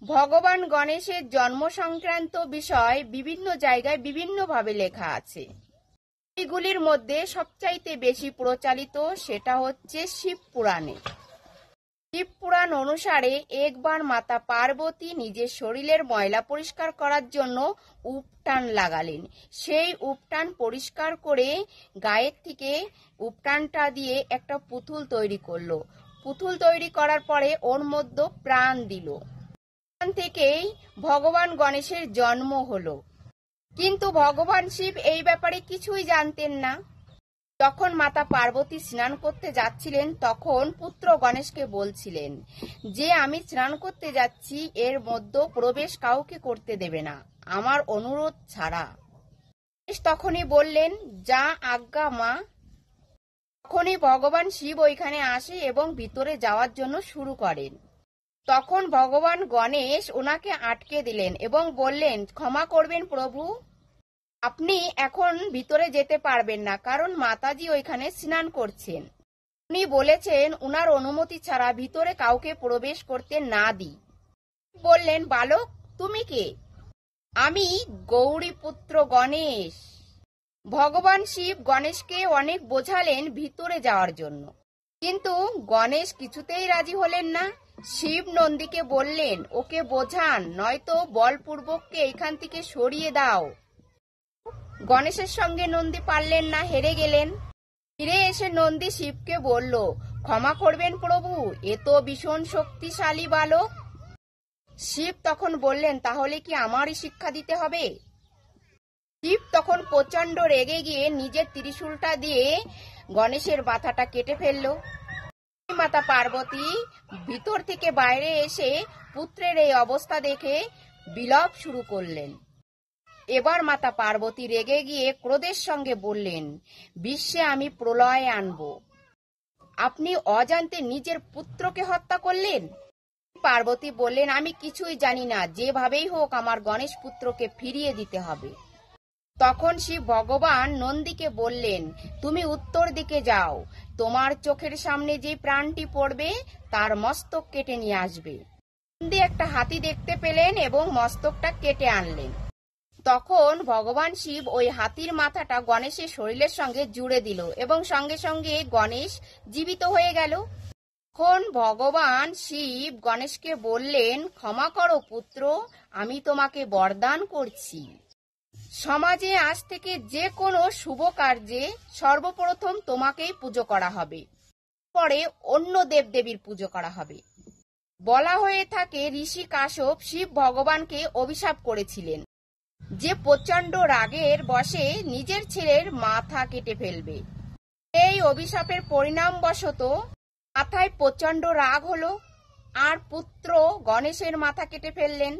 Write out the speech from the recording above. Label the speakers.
Speaker 1: ভগবান গণেশের জন্ম সংক্রান্ত বিষয় বিভিন্ন জায়গায় বিভিন্নভাবে লেখা আছে। এগুলির মধ্যে সবচাইতে বেশি প্রচারিত সেটা হচ্ছে শিব পুরাণে। শিব পুরাণ অনুসারে একবার মাতা পার্বতী নিজের শরীরের ময়লা পরিষ্কার করার জন্য উপটান লাগালেন। সেই উপটান পরিষ্কার করে গায়ের থেকে উপটানটা দিয়ে একটা পুতুল তৈরি করলো। পুতুল তৈরি করার পরে ওর মধ্যে প্রাণ দিল। প্রাণ থেকেই ভগবান গণেশের জন্ম হলো। কিন্তু ভগবান শিব এই ব্যাপারে কিছুই জানতেন না। যখন মাতা পার্বতী স্নান করতে যাচ্ছিলেন তখন পুত্র গণেশকে বলছিলেন যে আমি স্নান করতে যাচ্ছি, এর মধ্যে প্রবেশ কাউকে করতে দেবে না আমার অনুরোধ ছাড়া। তখনই বললেন, যা আজ্ঞা মা। তখনই ভগবান শিব ওইখানে আসে এবং ভিতরে যাওয়ার জন্য শুরু করেন। তখন ভগবান গণেশ ওনাকে আটকে দিলেন এবং বললেন, ক্ষমা করবেন প্রভু, আপনি এখন ভিতরে যেতে পারবেন না, কারণ মাতাজি ওইখানে স্নান করছেন। উনি বলেছেন উনার অনুমতি ছাড়া ভিতরে কাউকে প্রবেশ করতে না দিই। বললেন, বালক তুমি কে? আমি গৌরী পুত্র গণেশ। ভগবান শিব গণেশকে অনেক বোঝালেন ভিতরে যাওয়ার জন্য, কিন্তু গণেশ কিছুতেই রাজি হলেন না। শিব নন্দীকে বললেন, ওকে বোঝান, নয়তো বলপূর্বককে এখান থেকে সরিয়ে দাও। গণেশের সঙ্গে নন্দী পারলেন না, হেরে গেলেন। ফিরে এসে নন্দী শিবকে বলল, ক্ষমা করবেন প্রভু, এ তো ভীষণ শক্তিশালী বালক। শিব তখন বললেন, তাহলে কি আমারই শিক্ষা দিতে হবে? শিব তখন প্রচন্ড রেগে গিয়ে নিজের ত্রিশূলটা দিয়ে গণেশের মাথাটা কেটে ফেলল। মাতা পার্বতী ভিতর থেকে বাইরে এসে পুত্রের এই অবস্থা দেখে বিলাপ শুরু করলেন। এবার মাতা পার্বতী রেগে গিয়ে ক্রোধের সঙ্গে বললেন, বিশ্বে আমি প্রলয় আনব, আপনি অজান্তে নিজের পুত্রকে হত্যা করলেন। পার্বতী বললেন, আমি কিছুই জানি না, যেভাবেই হোক আমার গণেশ পুত্রকে ফিরিয়ে দিতে হবে। তখন শিব ভগবান নন্দীকে বললেন, তুমি উত্তর দিকে যাও, তোমার চোখের সামনে যে প্রাণটি পড়বে তার মস্তক কেটে নিয়ে আসবে। নন্দী একটা হাতি দেখতে পেলেন এবং মস্তকটা কেটে আনলেন। তখন ভগবান শিব ওই হাতির মাথাটা গণেশের শরীরের সঙ্গে জুড়ে দিল এবং সঙ্গে সঙ্গে গণেশ জীবিত হয়ে গেল। তখন ভগবান শিব গণেশকে বললেন, ক্ষমা করো পুত্র, আমি তোমাকে বরদান করছি। সমাজে আজ থেকে যে কোনো শুভ কার্যে সর্বপ্রথম তোমাকেই পুজো করা হবে, পরে অন্য দেবদেবীর পুজো করা হবে। বলা হয়ে থাকে ঋষি কাশ্যপ শিব ভগবানকে অভিশাপ করেছিলেন যে প্রচন্ড রাগের বশে নিজের ছেলের মাথা কেটে ফেলবে। এই অভিশাপের পরিণামবশত মাথায় প্রচন্ড রাগ হলো আর পুত্র গণেশের মাথা কেটে ফেললেন।